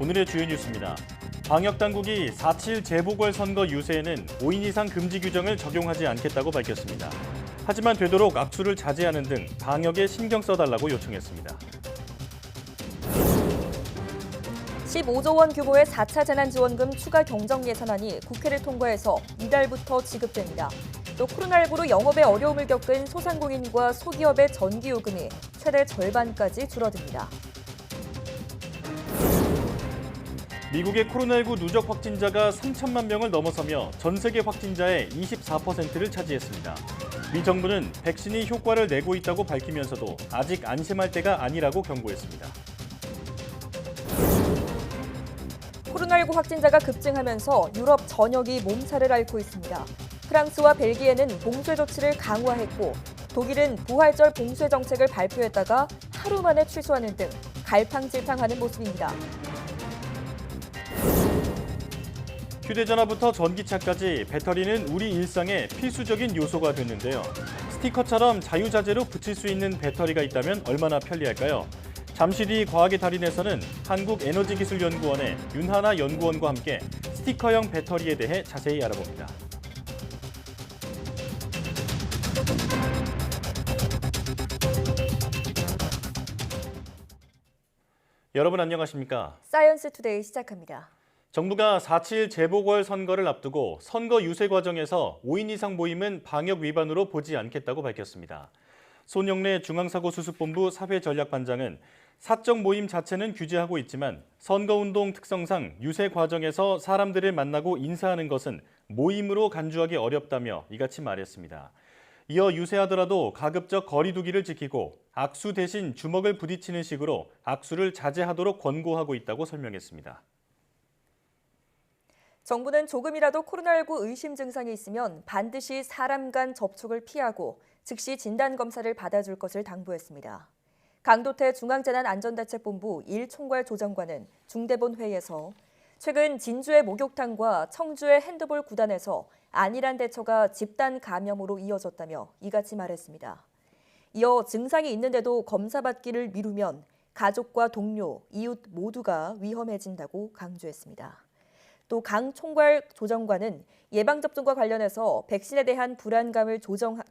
오늘의 주요 뉴스입니다. 방역당국이 4.7 재보궐선거 유세에는 5인 이상 금지 규정을 적용하지 않겠다고 밝혔습니다. 하지만 되도록 악수를 자제하는 등 방역에 신경 써달라고 요청했습니다. 15조 원 규모의 4차 재난지원금 추가 경정 예산안이 국회를 통과해서 이달부터 지급됩니다. 또 코로나19로 영업에 어려움을 겪은 소상공인과 소기업의 전기요금이 최대 절반까지 줄어듭니다. 미국의 코로나19 누적 확진자가 3천만 명을 넘어서며 전 세계 확진자의 24%를 차지했습니다. 미 정부는 백신이 효과를 내고 있다고 밝히면서도 아직 안심할 때가 아니라고 경고했습니다. 코로나19 확진자가 급증하면서 유럽 전역이 몸살을 앓고 있습니다. 프랑스와 벨기에는 봉쇄 조치를 강화했고 독일은 부활절 봉쇄 정책을 발표했다가 하루 만에 취소하는 등 갈팡질팡하는 모습입니다. 휴대전화부터 전기차까지 배터리는 우리 일상의 필수적인 요소가 됐는데요. 스티커처럼 자유자재로 붙일 수 있는 배터리가 있다면 얼마나 편리할까요? 잠시 뒤 과학의 달인에서는 한국에너지기술연구원의 윤하나 연구원과 함께 스티커형 배터리에 대해 자세히 알아봅니다. 여러분 안녕하십니까? 사이언스 투데이 시작합니다. 정부가 4.7 재보궐선거를 앞두고 선거 유세 과정에서 5인 이상 모임은 방역 위반으로 보지 않겠다고 밝혔습니다. 손영래 중앙사고수습본부 사회전략반장은 사적 모임 자체는 규제하고 있지만 선거운동 특성상 유세 과정에서 사람들을 만나고 인사하는 것은 모임으로 간주하기 어렵다며 이같이 말했습니다. 이어 유세하더라도 가급적 거리 두기를 지키고 악수 대신 주먹을 부딪히는 식으로 악수를 자제하도록 권고하고 있다고 설명했습니다. 정부는 조금이라도 코로나19 의심 증상이 있으면 반드시 사람 간 접촉을 피하고 즉시 진단검사를 받아줄 것을 당부했습니다. 강도태 중앙재난안전대책본부 1총괄 조정관은 중대본 회의에서 최근 진주의 목욕탕과 청주의 핸드볼 구단에서 안일한 대처가 집단 감염으로 이어졌다며 이같이 말했습니다. 이어 증상이 있는데도 검사받기를 미루면 가족과 동료, 이웃 모두가 위험해진다고 강조했습니다. 또 강 총괄 조정관은 예방접종과 관련해서 백신에 대한 불안감을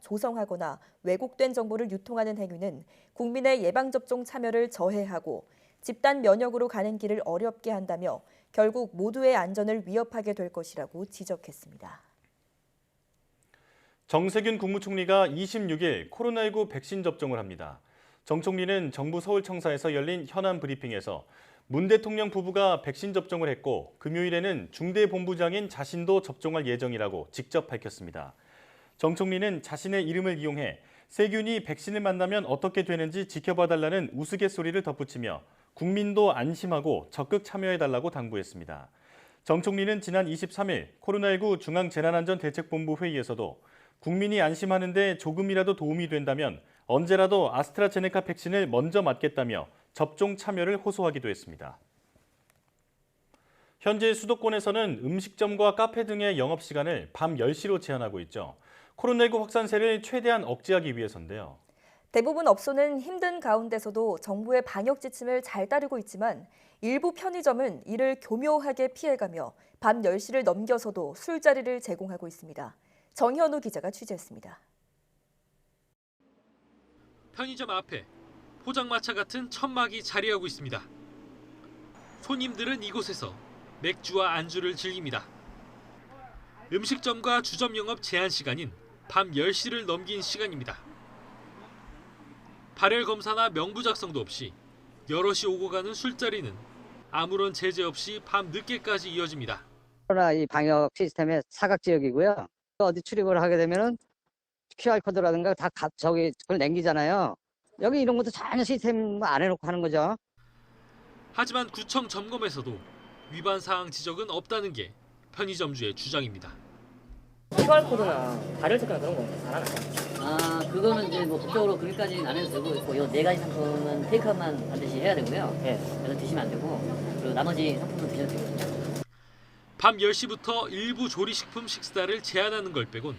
조성하거나 왜곡된 정보를 유통하는 행위는 국민의 예방접종 참여를 저해하고 집단 면역으로 가는 길을 어렵게 한다며 결국 모두의 안전을 위협하게 될 것이라고 지적했습니다. 정세균 국무총리가 26일 코로나19 백신 접종을 합니다. 정 총리는 정부 서울청사에서 열린 현안 브리핑에서 문 대통령 부부가 백신 접종을 했고 금요일에는 중대본부장인 자신도 접종할 예정이라고 직접 밝혔습니다. 정 총리는 자신의 이름을 이용해 세균이 백신을 만나면 어떻게 되는지 지켜봐달라는 우스갯소리를 덧붙이며 국민도 안심하고 적극 참여해달라고 당부했습니다. 정 총리는 지난 23일 코로나19 중앙재난안전대책본부 회의에서도 국민이 안심하는 데 조금이라도 도움이 된다면 언제라도 아스트라제네카 백신을 먼저 맞겠다며 접종 참여를 호소하기도 했습니다. 현재 수도권에서는 음식점과 카페 등의 영업시간을 밤 10시로 제한하고 있죠. 코로나19 확산세를 최대한 억제하기 위해서인데요. 대부분 업소는 힘든 가운데서도 정부의 방역 지침을 잘 따르고 있지만 일부 편의점은 이를 교묘하게 피해가며 밤 10시를 넘겨서도 술자리를 제공하고 있습니다. 정현우 기자가 취재했습니다. 편의점 앞에 포장마차 같은 천막이 자리하고 있습니다. 손님들은 이곳에서 맥주와 안주를 즐깁니다. 음식점과 주점 영업 제한 시간인 밤 10시를 넘긴 시간입니다. 발열 검사나 명부 작성도 없이 여럿이 오고 가는 술자리는 아무런 제재 없이 밤 늦게까지 이어집니다. 코로나 이 방역 시스템의 사각지역이고요. 어디 출입을 하게 되면은 QR코드라든가 다 그걸 남기잖아요. 여기 이런 것도 전혀 시스템 안 해놓고 하는 거죠. 하지만 구청 점검에서도 위반 사항 지적은 없다는 게 편의점주의 주장입니다. QR코드나 발열 체크나 그런 거 잘하나요? 그거는 이제 뭐 법적으로 그렇게까지는 안 해도 되고 요 네 가지 상품은 테이크아웃만 반드시 해야 되고요. 그래서 드시면 안 되고 그리고 나머지 상품은 드셔도 되거든요. 밤 10시부터 일부 조리식품 식사를 제한하는 걸 빼곤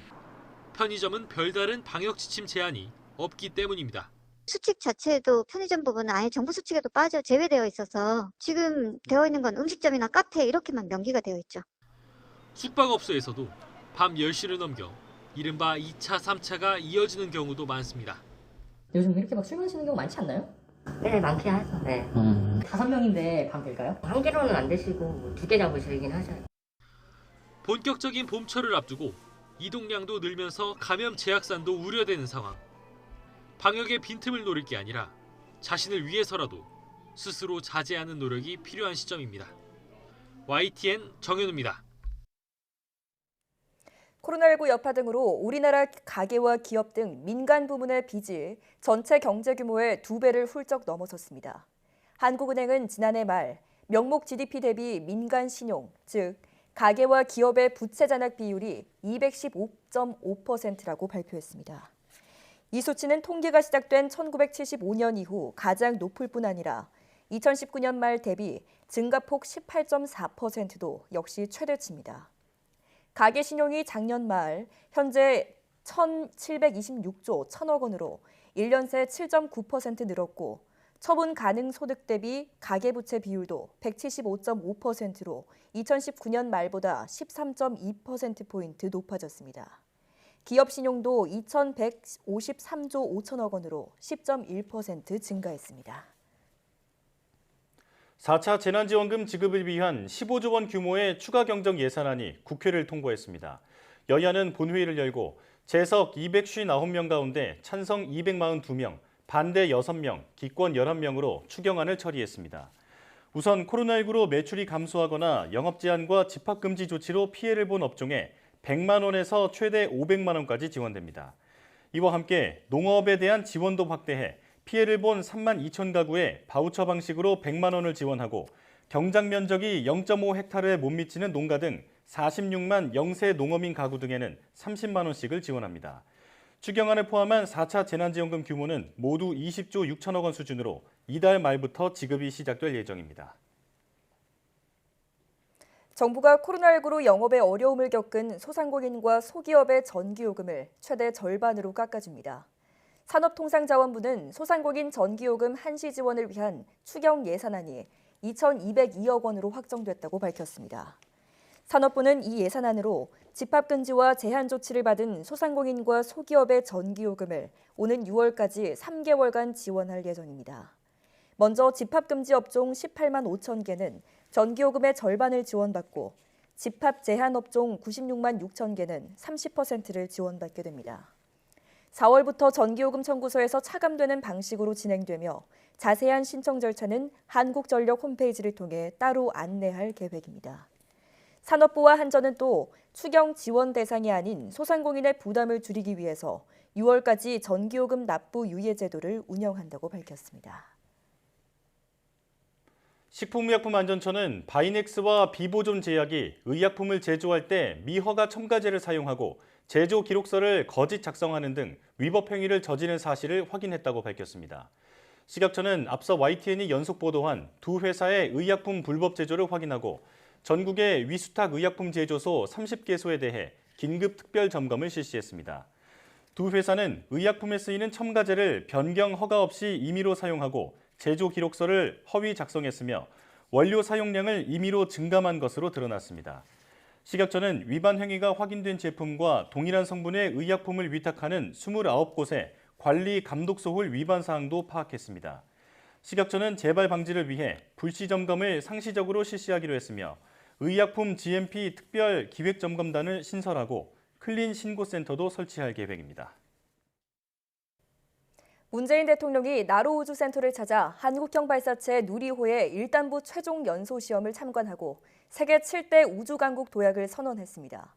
편의점은 별다른 방역 지침 제한이 없기 때문입니다. 수칙 자체도 편의점 부분은 아예 정부 수칙에도 제외되어 있어서 지금 되어 있는 건 음식점이나 카페 이렇게만 명기가 되어 있죠. 숙박업소에서도 밤 10시를 넘겨 이른바 2차, 3차가 이어지는 경우도 많습니다. 요즘 이렇게 막 술 마시는 경우 많지 않나요? 네, 많긴 하죠. 네. 5명인데 밤 될까요? 한 개로는 안 되시고 2개 잡으시긴 하죠. 본격적인 봄철을 앞두고 이동량도 늘면서 감염 재확산도 우려되는 상황. 방역의 빈틈을 노릴 게 아니라 자신을 위해서라도 스스로 자제하는 노력이 필요한 시점입니다. YTN 정현우입니다. 코로나19 여파 등으로 우리나라 가계와 기업 등 민간 부문의 빚이 전체 경제 규모의 2배를 훌쩍 넘어섰습니다. 한국은행은 지난해 말 명목 GDP 대비 민간 신용, 즉 가계와 기업의 부채 잔액 비율이 215.5%라고 발표했습니다. 이 수치는 통계가 시작된 1975년 이후 가장 높을 뿐 아니라 2019년 말 대비 증가폭 18.4%도 역시 최대치입니다. 가계 신용이 작년 말 현재 1,726조 1,000억 원으로 1년 새 7.9% 늘었고 처분 가능 소득 대비 가계부채 비율도 175.5%로 2019년 말보다 13.2%포인트 높아졌습니다. 기업 신용도 2,153조 5천억 원으로 10.1% 증가했습니다. 4차 재난지원금 지급을 위한 15조 원 규모의 추가 경정 예산안이 국회를 통과했습니다. 여야는 본회의를 열고 재석 259명 가운데 찬성 242명, 반대 6명, 기권 11명으로 추경안을 처리했습니다. 우선 코로나19로 매출이 감소하거나 영업 제한과 집합금지 조치로 피해를 본 업종에 100만 원에서 최대 500만 원까지 지원됩니다. 이와 함께 농업에 대한 지원도 확대해 피해를 본 3만 2천 가구에 바우처 방식으로 100만 원을 지원하고 경작 면적이 0.5헥타르에 못 미치는 농가 등 46만 영세 농어민 가구 등에는 30만 원씩을 지원합니다. 추경안을 포함한 4차 재난지원금 규모는 모두 20조 6천억 원 수준으로 이달 말부터 지급이 시작될 예정입니다. 정부가 코로나19로 영업에 어려움을 겪은 소상공인과 소기업의 전기요금을 최대 절반으로 깎아줍니다. 산업통상자원부는 소상공인 전기요금 한시 지원을 위한 추경 예산안이 2,202억 원으로 확정됐다고 밝혔습니다. 산업부는 이 예산안으로 집합금지와 제한 조치를 받은 소상공인과 소기업의 전기요금을 오는 6월까지 3개월간 지원할 예정입니다. 먼저 집합금지 업종 18만 5천 개는 전기요금의 절반을 지원받고 집합 제한 업종 96만 6천 개는 30%를 지원받게 됩니다. 4월부터 전기요금 청구서에서 차감되는 방식으로 진행되며 자세한 신청 절차는 한국전력 홈페이지를 통해 따로 안내할 계획입니다. 산업부와 한전은 또 추경 지원 대상이 아닌 소상공인의 부담을 줄이기 위해서 6월까지 전기요금 납부 유예 제도를 운영한다고 밝혔습니다. 식품의약품안전처는 바이넥스와 비보존 제약이 의약품을 제조할 때 미허가 첨가제를 사용하고 제조 기록서를 거짓 작성하는 등 위법 행위를 저지른 사실을 확인했다고 밝혔습니다. 식약처는 앞서 YTN이 연속 보도한 두 회사의 의약품 불법 제조를 확인하고 전국의 위수탁 의약품 제조소 30개소에 대해 긴급 특별 점검을 실시했습니다. 두 회사는 의약품에 쓰이는 첨가제를 변경 허가 없이 임의로 사용하고 제조 기록서를 허위 작성했으며 원료 사용량을 임의로 증감한 것으로 드러났습니다. 식약처는 위반 행위가 확인된 제품과 동일한 성분의 의약품을 위탁하는 29곳의 관리 감독 소홀 위반 사항도 파악했습니다. 식약처는 재발 방지를 위해 불시 점검을 상시적으로 실시하기로 했으며 의약품 GMP 특별 기획점검단을 신설하고 클린 신고센터도 설치할 계획입니다. 문재인 대통령이 나로우주센터를 찾아 한국형 발사체 누리호의 1단부 최종 연소 시험을 참관하고 세계 7대 우주강국 도약을 선언했습니다.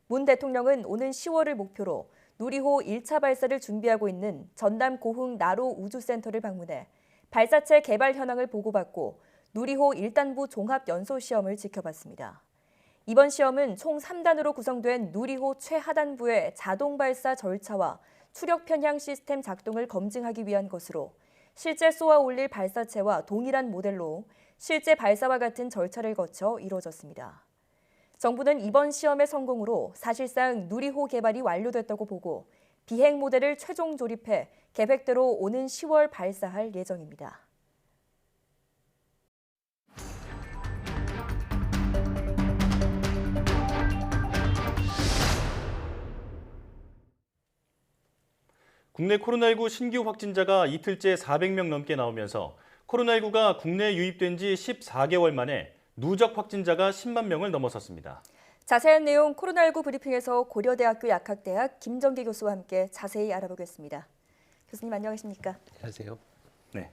문 대통령은 오는 10월을 목표로 누리호 1차 발사를 준비하고 있는 전남 고흥 나로우주센터를 방문해 발사체 개발 현황을 보고받고 누리호 1단부 종합 연소 시험을 지켜봤습니다. 이번 시험은 총 3단으로 구성된 누리호 최하단부의 자동 발사 절차와 추력 편향 시스템 작동을 검증하기 위한 것으로 실제 쏘아 올릴 발사체와 동일한 모델로 실제 발사와 같은 절차를 거쳐 이루어졌습니다. 정부는 이번 시험의 성공으로 사실상 누리호 개발이 완료됐다고 보고 비행 모델을 최종 조립해 계획대로 오는 10월 발사할 예정입니다. 국내 코로나19 신규 확진자가 이틀째 400명 넘게 나오면서 코로나19가 국내에 유입된 지 14개월 만에 누적 확진자가 10만 명을 넘어섰습니다. 자세한 내용 코로나19 브리핑에서 고려대학교 약학대학 김정기 교수와 함께 자세히 알아보겠습니다. 교수님 안녕하십니까? 안녕하세요. 네.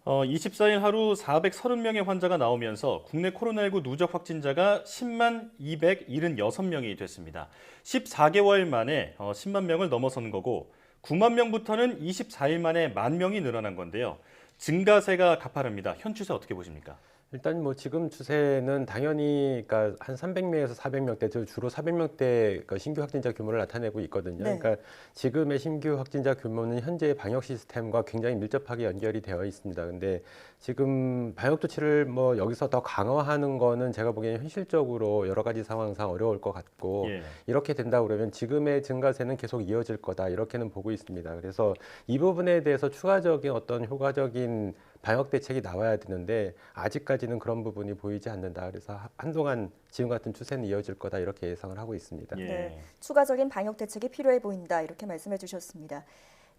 24일 하루 430명의 환자가 나오면서 국내 코로나19 누적 확진자가 10만 276명이 됐습니다. 14개월 만에 10만 명을 넘어선 거고 9만 명부터는 24일 만에 1만 명이 늘어난 건데요. 증가세가 가파릅니다. 현 추세 어떻게 보십니까? 일단 뭐 지금 추세는 당연히 그러니까 한 300명에서 400명대, 주로 400명대 신규 확진자 규모를 나타내고 있거든요. 네. 그러니까 지금의 신규 확진자 규모는 현재의 방역 시스템과 굉장히 밀접하게 연결이 되어 있습니다. 근데 지금 방역 조치를 뭐 여기서 더 강화하는 거는 제가 보기에는 현실적으로 여러 가지 상황상 어려울 것 같고 예. 이렇게 된다 그러면 지금의 증가세는 계속 이어질 거다 이렇게는 보고 있습니다. 그래서 이 부분에 대해서 추가적인 어떤 효과적인 방역 대책이 나와야 되는데 아직까지는 그런 부분이 보이지 않는다. 그래서 한동안 지금 같은 추세는 이어질 거다 이렇게 예상을 하고 있습니다. 예. 네, 추가적인 방역 대책이 필요해 보인다 이렇게 말씀해 주셨습니다.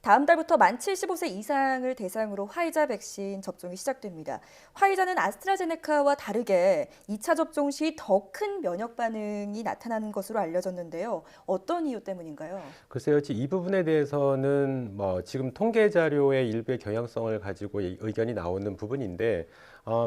다음 달부터 만 75세 이상을 대상으로 화이자 백신 접종이 시작됩니다. 화이자는 아스트라제네카와 다르게 2차 접종 시 더 큰 면역 반응이 나타나는 것으로 알려졌는데요. 어떤 이유 때문인가요? 글쎄요, 이 부분에 대해서는 뭐 지금 통계 자료의 일부의 경향성을 가지고 의견이 나오는 부분인데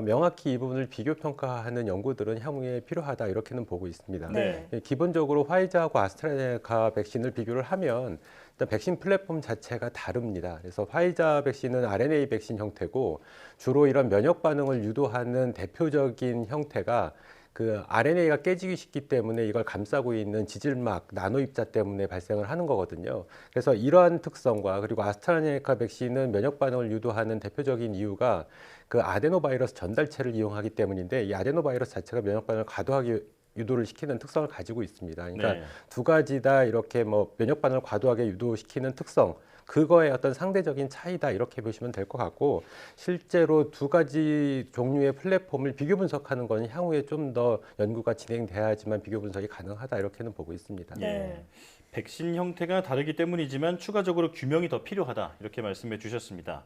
명확히 이 부분을 비교 평가하는 연구들은 향후에 필요하다 이렇게는 보고 있습니다. 네. 기본적으로 화이자하고 아스트라제네카 백신을 비교를 하면 일단 백신 플랫폼 자체가 다릅니다. 그래서 화이자 백신은 RNA 백신 형태고 주로 이런 면역 반응을 유도하는 대표적인 형태가 그 RNA가 깨지기 쉽기 때문에 이걸 감싸고 있는 지질막, 나노 입자 때문에 발생을 하는 거거든요. 그래서 이러한 특성과 그리고 아스트라제네카 백신은 면역 반응을 유도하는 대표적인 이유가 그 아데노바이러스 전달체를 이용하기 때문인데 이 아데노바이러스 자체가 면역 반응을 과도하게 유도를 시키는 특성을 가지고 있습니다. 그러니까 네. 두 가지 다 이렇게 뭐 면역 반응을 과도하게 유도시키는 특성, 그거의 어떤 상대적인 차이다 이렇게 보시면 될 것 같고 실제로 두 가지 종류의 플랫폼을 비교 분석하는 건 향후에 좀 더 연구가 진행돼야지만 비교 분석이 가능하다 이렇게는 보고 있습니다. 예. 백신 형태가 다르기 때문이지만 추가적으로 규명이 더 필요하다 이렇게 말씀해 주셨습니다.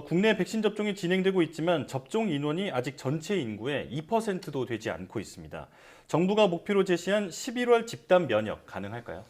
국내 백신 접종이 진행되고 있지만 접종 인원이 아직 전체 인구의 2%도 되지 않고 있습니다. 정부가 목표로 제시한 11월 집단 면역 가능할까요?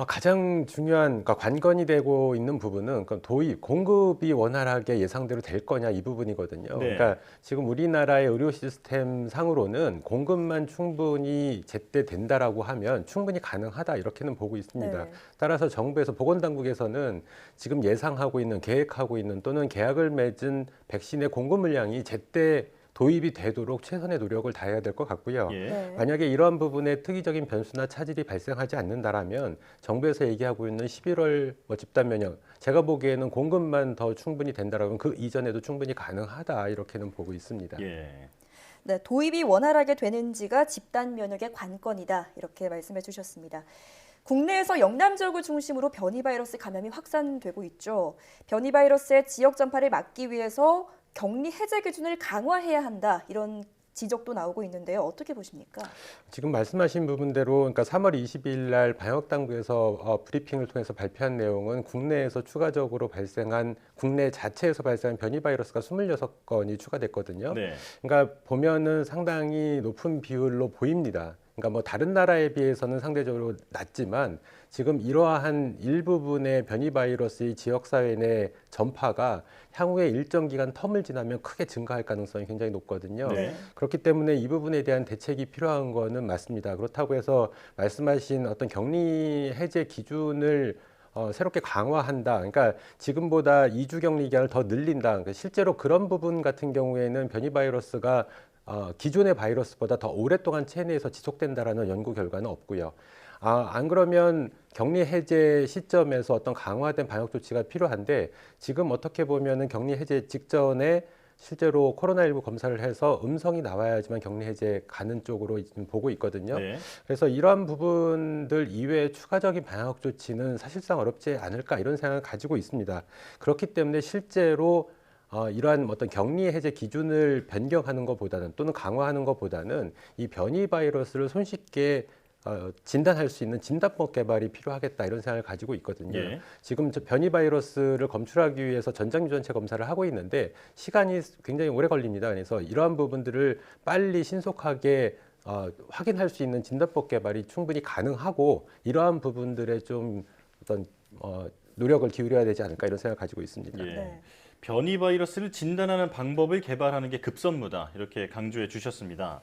가장 중요한, 그러니까 관건이 되고 있는 부분은 도입, 공급이 원활하게 예상대로 될 거냐 이 부분이거든요. 네. 그러니까 지금 우리나라의 의료 시스템 상으로는 공급만 충분히 제때 된다라고 하면 충분히 가능하다 이렇게는 보고 있습니다. 네. 따라서 정부에서 보건당국에서는 지금 예상하고 있는, 계획하고 있는 또는 계약을 맺은 백신의 공급 물량이 제때 도입이 되도록 최선의 노력을 다해야 될 것 같고요. 예. 네. 만약에 이러한 부분에 특이적인 변수나 차질이 발생하지 않는다라면 정부에서 얘기하고 있는 11월 집단 면역, 제가 보기에는 공급만 더 충분히 된다라면 그 이전에도 충분히 가능하다 이렇게는 보고 있습니다. 예. 네, 도입이 원활하게 되는지가 집단 면역의 관건이다 이렇게 말씀해 주셨습니다. 국내에서 영남 지역을 중심으로 변이 바이러스 감염이 확산되고 있죠. 변이 바이러스의 지역 전파를 막기 위해서 격리 해제 기준을 강화해야 한다 이런 지적도 나오고 있는데요. 어떻게 보십니까? 지금 말씀하신 부분대로 그러니까 3월 20일 날 방역당국에서 브리핑을 통해서 발표한 내용은 국내에서 추가적으로 발생한 국내 자체에서 발생한 변이 바이러스가 26건이 추가됐거든요. 네. 그러니까 보면은 상당히 높은 비율로 보입니다. 그러니까 뭐 다른 나라에 비해서는 상대적으로 낮지만 지금 이러한 일부분의 변이 바이러스의 지역사회 내 전파가 향후에 일정 기간 텀을 지나면 크게 증가할 가능성이 굉장히 높거든요. 네. 그렇기 때문에 이 부분에 대한 대책이 필요한 거는 맞습니다. 그렇다고 해서 말씀하신 어떤 격리 해제 기준을 새롭게 강화한다. 그러니까 지금보다 2주 격리 기간을 더 늘린다. 그러니까 실제로 그런 부분 같은 경우에는 변이 바이러스가 기존의 바이러스보다 더 오랫동안 체내에서 지속된다라는 연구 결과는 없고요. 안 그러면 격리 해제 시점에서 어떤 강화된 방역 조치가 필요한데 지금 어떻게 보면은 격리 해제 직전에 실제로 코로나19 검사를 해서 음성이 나와야지만 격리 해제 가는 쪽으로 지금 보고 있거든요. 네. 그래서 이러한 부분들 이외에 추가적인 방역 조치는 사실상 어렵지 않을까 이런 생각을 가지고 있습니다. 그렇기 때문에 실제로 이러한 어떤 격리 해제 기준을 변경하는 것보다는 또는 강화하는 것보다는 이 변이 바이러스를 손쉽게 진단할 수 있는 진단법 개발이 필요하겠다 이런 생각을 가지고 있거든요. 예. 지금 저 변이 바이러스를 검출하기 위해서 전장 유전체 검사를 하고 있는데 시간이 굉장히 오래 걸립니다. 그래서 이러한 부분들을 빨리 신속하게 확인할 수 있는 진단법 개발이 충분히 가능하고 이러한 부분들에 좀 어떤 노력을 기울여야 되지 않을까 이런 생각을 가지고 있습니다. 예. 네. 변이 바이러스를 진단하는 방법을 개발하는 게 급선무다. 이렇게 강조해 주셨습니다.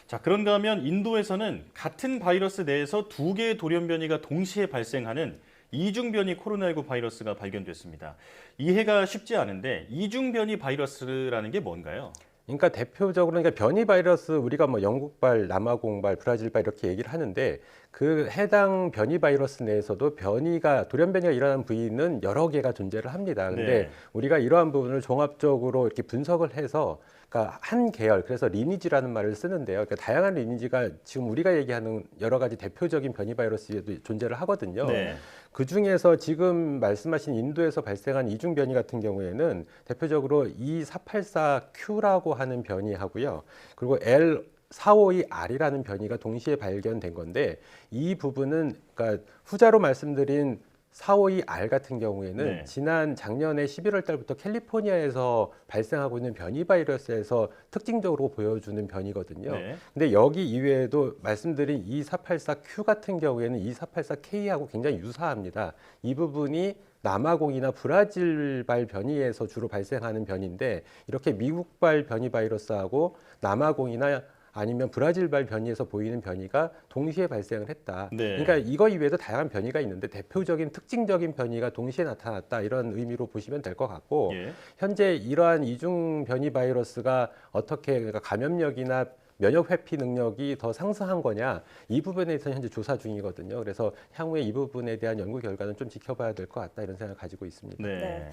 자, 그런가 하면 인도에서는 같은 바이러스 내에서 두 개의 돌연변이가 동시에 발생하는 이중변이 코로나19 바이러스가 발견됐습니다. 이해가 쉽지 않은데 이중변이 바이러스라는 게 뭔가요? 그러니까 대표적으로 변이 바이러스 우리가 뭐 영국발, 남아공발, 브라질발 이렇게 얘기를 하는데 그 해당 변이 바이러스 내에서도 돌연변이가 일어나는 부위는 여러 개가 존재를 합니다. 근데 네. 우리가 이러한 부분을 종합적으로 이렇게 분석을 해서 그러니까 한 계열, 그래서 리니지라는 말을 쓰는데요. 그러니까 다양한 리니지가 지금 우리가 얘기하는 여러 가지 대표적인 변이 바이러스에도 존재를 하거든요. 네. 그 중에서 지금 말씀하신 인도에서 발생한 이중 변이 같은 경우에는 대표적으로 E484Q라고 하는 변이하고요. 그리고 L452R이라는 변이가 동시에 발견된 건데 이 부분은 그러니까 후자로 말씀드린 452R 같은 경우에는 네. 지난 작년에 11월 달부터 캘리포니아에서 발생하고 있는 변이 바이러스에서 특징적으로 보여주는 변이거든요. 네. 근데 여기 이외에도 말씀드린 E484Q 같은 경우에는 E484K하고 굉장히 유사합니다. 이 부분이 남아공이나 브라질발 변이에서 주로 발생하는 변이인데 이렇게 미국발 변이 바이러스하고 남아공이나 아니면 브라질발 변이에서 보이는 변이가 동시에 발생을 했다. 네. 그러니까 이거 이외에도 다양한 변이가 있는데 대표적인 특징적인 변이가 동시에 나타났다 이런 의미로 보시면 될 것 같고 예. 현재 이러한 이중 변이 바이러스가 어떻게 그러니까 감염력이나 면역 회피 능력이 더 상승한 거냐 이 부분에 대해서 현재 조사 중이거든요. 그래서 향후에 이 부분에 대한 연구 결과는 좀 지켜봐야 될 것 같다 이런 생각을 가지고 있습니다. 네. 네.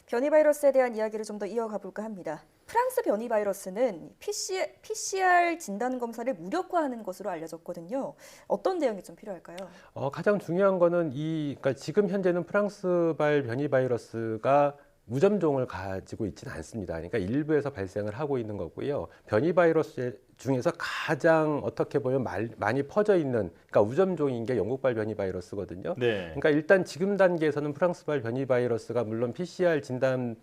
변이 바이러스에 대한 이야기를 좀 더 이어가 볼까 합니다. 프랑스 변이 바이러스는 PCR 진단 검사를 무력화하는 것으로 알려졌거든요. 어떤 대응이 좀 필요할까요? 가장 중요한 거는 그러니까 지금 현재는 프랑스발 변이 바이러스가 무점종을 가지고 있지는 않습니다. 그러니까 일부에서 발생을 하고 있는 거고요. 변이 바이러스 중에서 가장 어떻게 보면 많이 퍼져 있는 그러니까 우점종인 게 영국발 변이 바이러스거든요. 네. 그러니까 일단 지금 단계에서는 프랑스발 변이 바이러스가 물론 PCR 진단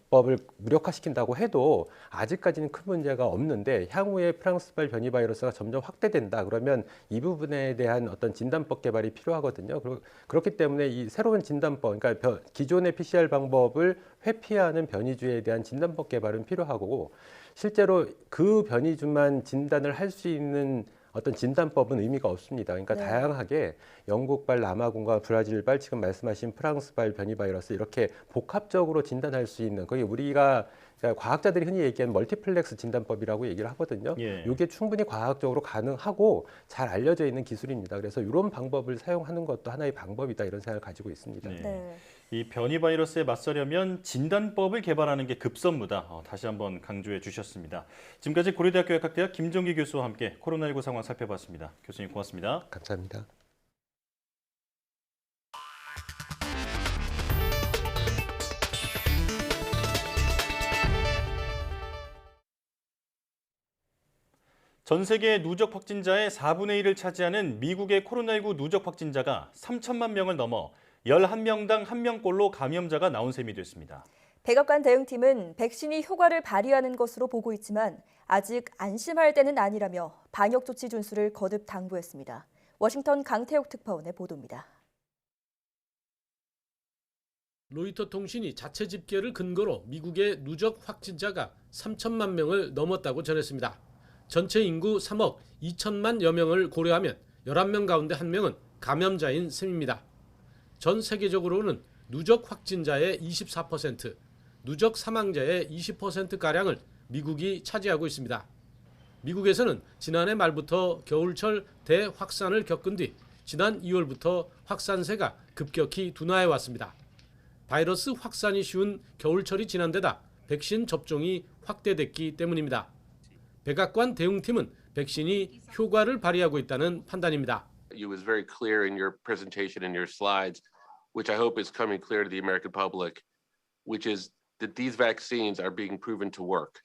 법을 무력화시킨다고 해도 아직까지는 큰 문제가 없는데 향후에 프랑스발 변이 바이러스가 점점 확대된다 그러면 이 부분에 대한 어떤 진단법 개발이 필요하거든요. 그렇기 때문에 이 새로운 진단법, 그러니까 기존의 PCR 방법을 회피하는 변이주에 대한 진단법 개발은 필요하고 실제로 그 변이주만 진단을 할 수 있는 어떤 진단법은 의미가 없습니다. 그러니까 네. 다양하게 영국발, 남아공과 브라질발, 지금 말씀하신 프랑스발 변이 바이러스 이렇게 복합적으로 진단할 수 있는 거기 우리가 과학자들이 흔히 얘기하는 멀티플렉스 진단법이라고 얘기를 하거든요. 예. 이게 충분히 과학적으로 가능하고 잘 알려져 있는 기술입니다. 그래서 이런 방법을 사용하는 것도 하나의 방법이다 이런 생각을 가지고 있습니다. 네. 네. 이 변이 바이러스에 맞서려면 진단법을 개발하는 게 급선무다. 다시 한번 강조해 주셨습니다. 지금까지 고려대학교 약학대학 김종기 교수와 함께 코로나19 상황 살펴봤습니다. 교수님 고맙습니다. 감사합니다. 전 세계 누적 확진자의 4분의 1을 차지하는 미국의 코로나19 누적 확진자가 3천만 명을 넘어 11명당 1명꼴로 감염자가 나온 셈이 됐습니다. 백악관 대응팀은 백신이 효과를 발휘하는 것으로 보고 있지만 아직 안심할 때는 아니라며 방역 조치 준수를 거듭 당부했습니다. 워싱턴 강태욱 특파원의 보도입니다. 로이터 통신이 자체 집계를 근거로 미국의 누적 확진자가 3천만 명을 넘었다고 전했습니다. 전체 인구 3억 2천만여 명을 고려하면 11명 가운데 1명은 감염자인 셈입니다. 전 세계적으로는 누적 확진자의 24%, 누적 사망자의 20%가량을 미국이 차지하고 있습니다. 미국에서는 지난해 말부터 겨울철 대확산을 겪은 뒤 지난 2월부터 확산세가 급격히 둔화해 왔습니다. 바이러스 확산이 쉬운 겨울철이 지난 데다 백신 접종이 확대됐기 때문입니다. 백악관 대응팀은 백신이 효과를 발휘하고 있다는 판단입니다. It was very clear in your presentation and your slides, which I hope is coming clear to the American public, which is that these vaccines are being proven to work.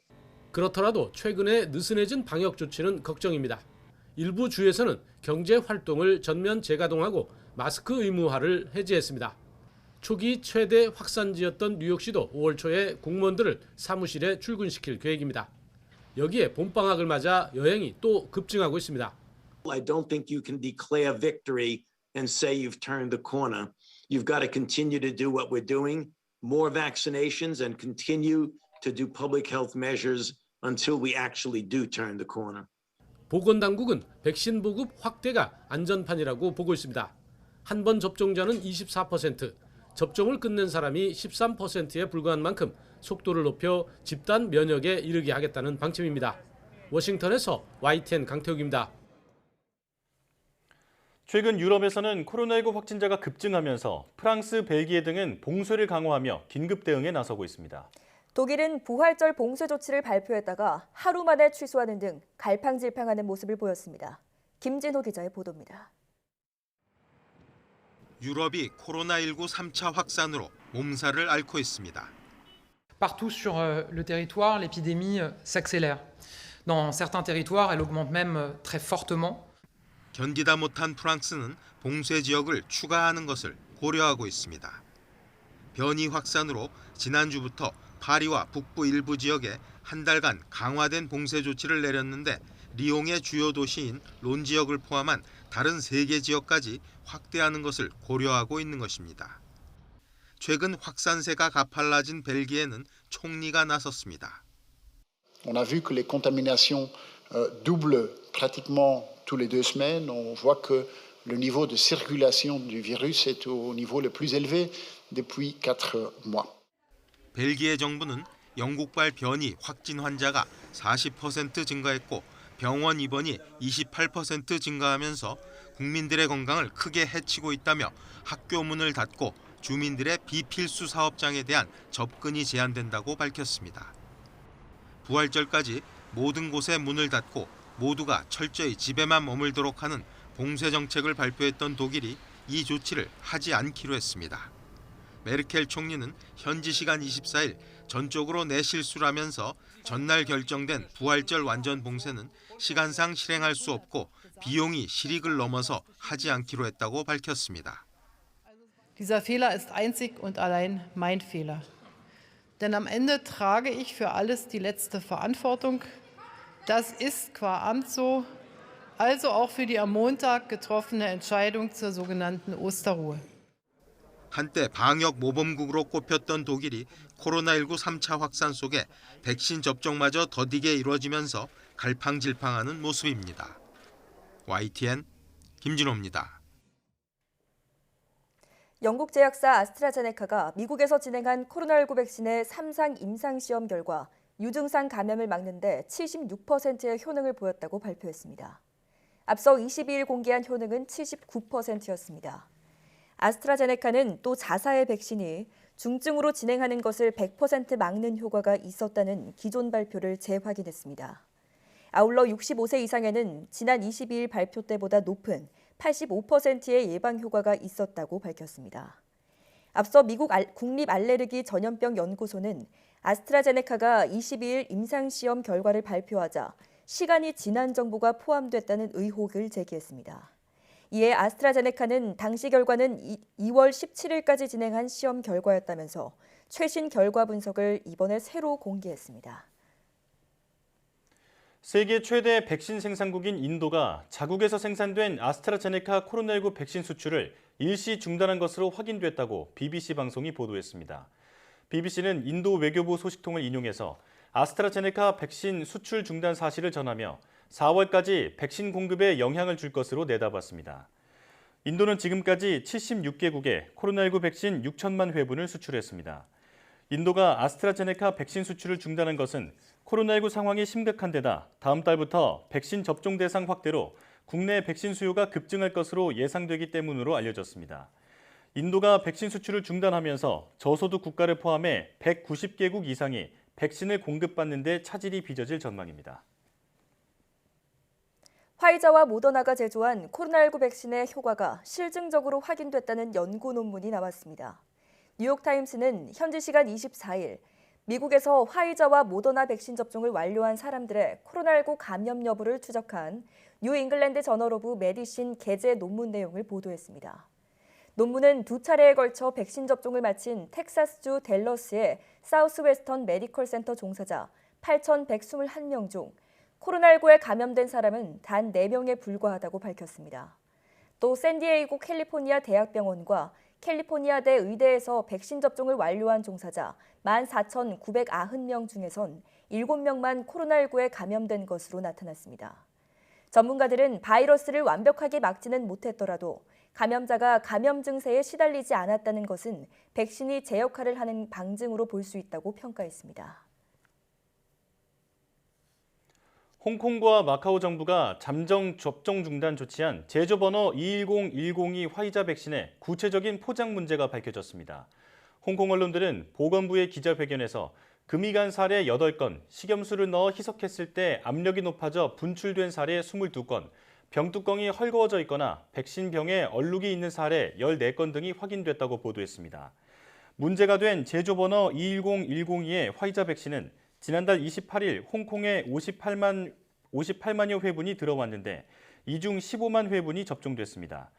그렇더라도 최근에 느슨해진 방역 조치는 걱정입니다. 일부 주에서는 경제 활동을 전면 재가동하고 마스크 의무화를 해제했습니다. 초기 최대 확산지였던 뉴욕시도 5월 초에 공무원들을 사무실에 출근시킬 계획입니다. 여기에 봄방학을 맞아 여행이 또 급증하고 있습니다. I don't think you can declare victory and say you've turned the corner. You've got to continue to do what we're doing, more vaccinations, and continue to do public health measures until we actually do turn the corner. 보건당국은 백신 보급 확대가 안전판이라고 보고 있습니다. 한 번 접종자는 24%, 접종을 끝낸 사람이 13%에 불과한 만큼 속도를 높여 집단 면역에 이르게 하겠다는 방침입니다. 워싱턴에서 YTN 강태욱입니다. 최근 유럽에서는 코로나19 확진자가 급증하면서 프랑스, 벨기에 등은 봉쇄를 강화하며 긴급 대응에 나서고 있습니다. 독일은 부활절 봉쇄 조치를 발표했다가 하루 만에 취소하는 등 갈팡질팡하는 모습을 보였습니다. 김진호 기자의 보도입니다. 유럽이 코로나19 3차 확산으로 몸살을 앓고 있습니다. Partout sur le territoire, l'épidémie s'accélère. Dans certains territoires, elle augmente même très fortement. 견디다 못한 프랑스는 봉쇄 지역을 추가하는 것을 고려하고 있습니다. 변이 확산으로 지난주부터 파리와 북부 일부 지역에 한 달간 강화된 봉쇄 조치를 내렸는데 리옹의 주요 도시인 론 지역을 포함한 다른 3개 지역까지 확대하는 것을 고려하고 있는 것입니다. 최근 확산세가 가팔라진 벨기에는 총리가 나섰습니다. On a vu que les contaminations doublent pratiquement tous les 2 semaines. On voit que le niveau de circulation du virus est au niveau le plus élevé depuis 4 mois. 벨기에 정부는 영국발 변이 확진 환자가 40% 증가했고 병원 입원이 28% 증가하면서 국민들의 건강을 크게 해치고 있다며 학교 문을 닫고 주민들의 비필수 사업장에 대한 접근이 제한된다고 밝혔습니다. 부활절까지 모든 곳에 문을 닫고 모두가 철저히 집에만 머물도록 하는 봉쇄 정책을 발표했던 독일이 이 조치를 하지 않기로 했습니다. 메르켈 총리는 현지 시간 24일 전적으로 내 실수라면서 전날 결정된 부활절 완전 봉쇄는 시간상 실행할 수 없고 비용이 실익을 넘어서 하지 않기로 했다고 밝혔습니다. Dieser Fehler ist einzig und allein mein Fehler. Denn am Ende trage ich für alles die letzte Verantwortung. Das ist qua Amt so, also auch für die am Montag getroffene Entscheidung zur sogenannten Osterruhe. 한때 방역 모범국으로 꼽혔던 독일이 코로나19 3차 확산 속에 백신 접종마저 더디게 이루어지면서 갈팡질팡하는 모습입니다. YTN 김진호입니다. 영국 제약사 아스트라제네카가 미국에서 진행한 코로나19 백신의 3상 임상시험 결과 유증상 감염을 막는 데 76%의 효능을 보였다고 발표했습니다. 앞서 22일 공개한 효능은 79%였습니다. 아스트라제네카는 또 자사의 백신이 중증으로 진행하는 것을 100% 막는 효과가 있었다는 기존 발표를 재확인했습니다. 아울러 65세 이상에는 지난 22일 발표 때보다 높은 85%의 예방 효과가 있었다고 밝혔습니다. 앞서 미국 국립알레르기 전염병 연구소는 아스트라제네카가 22일 임상시험 결과를 발표하자 시간이 지난 정보가 포함됐다는 의혹을 제기했습니다. 이에 아스트라제네카는 당시 결과는 2월 17일까지 진행한 시험 결과였다면서 최신 결과 분석을 이번에 새로 공개했습니다. 세계 최대 백신 생산국인 인도가 자국에서 생산된 아스트라제네카 코로나19 백신 수출을 일시 중단한 것으로 확인됐다고 BBC 방송이 보도했습니다. BBC는 인도 외교부 소식통을 인용해서 아스트라제네카 백신 수출 중단 사실을 전하며 4월까지 백신 공급에 영향을 줄 것으로 내다봤습니다. 인도는 지금까지 76개국에 코로나19 백신 6천만 회분을 수출했습니다. 인도가 아스트라제네카 백신 수출을 중단한 것은 코로나19 상황이 심각한 데다 다음 달부터 백신 접종 대상 확대로 국내 백신 수요가 급증할 것으로 예상되기 때문으로 알려졌습니다. 인도가 백신 수출을 중단하면서 저소득 국가를 포함해 190개국 이상이 백신을 공급받는 데 차질이 빚어질 전망입니다. 화이자와 모더나가 제조한 코로나19 백신의 효과가 실증적으로 확인됐다는 연구 논문이 나왔습니다. 뉴욕타임스는 현지 시간 24일 미국에서 화이자와 모더나 백신 접종을 완료한 사람들의 코로나19 감염 여부를 추적한 뉴 잉글랜드 저널 오브 메디신 게재 논문 내용을 보도했습니다. 논문은 두 차례에 걸쳐 백신 접종을 마친 텍사스주 댈러스의 사우스웨스턴 메디컬 센터 종사자 8,121명 중 코로나19에 감염된 사람은 단 4명에 불과하다고 밝혔습니다. 또 샌디에이고 캘리포니아 대학병원과 캘리포니아대 의대에서 백신 접종을 완료한 종사자 14,990명 중에선 7명만 코로나19에 감염된 것으로 나타났습니다. 전문가들은 바이러스를 완벽하게 막지는 못했더라도 감염자가 감염 증세에 시달리지 않았다는 것은 백신이 제 역할을 하는 방증으로 볼 수 있다고 평가했습니다. 홍콩과 마카오 정부가 잠정 접종 중단 조치한 제조번호 210-102 화이자 백신의 구체적인 포장 문제가 밝혀졌습니다. 홍콩 언론들은 보건부의 기자회견에서 금이 간 사례 8건, 식염수를 넣어 희석했을 때 압력이 높아져 분출된 사례 22건, 병뚜껑이 헐거워져 있거나 백신 병에 얼룩이 있는 사례 14건 등이 확인됐다고 보도했습니다. 문제가 된 제조번호 210-102의 화이자 백신은 지난달 28일 홍콩에 58만여 회분이 들어왔는데 이 중 15만 회분이 접종됐습니다.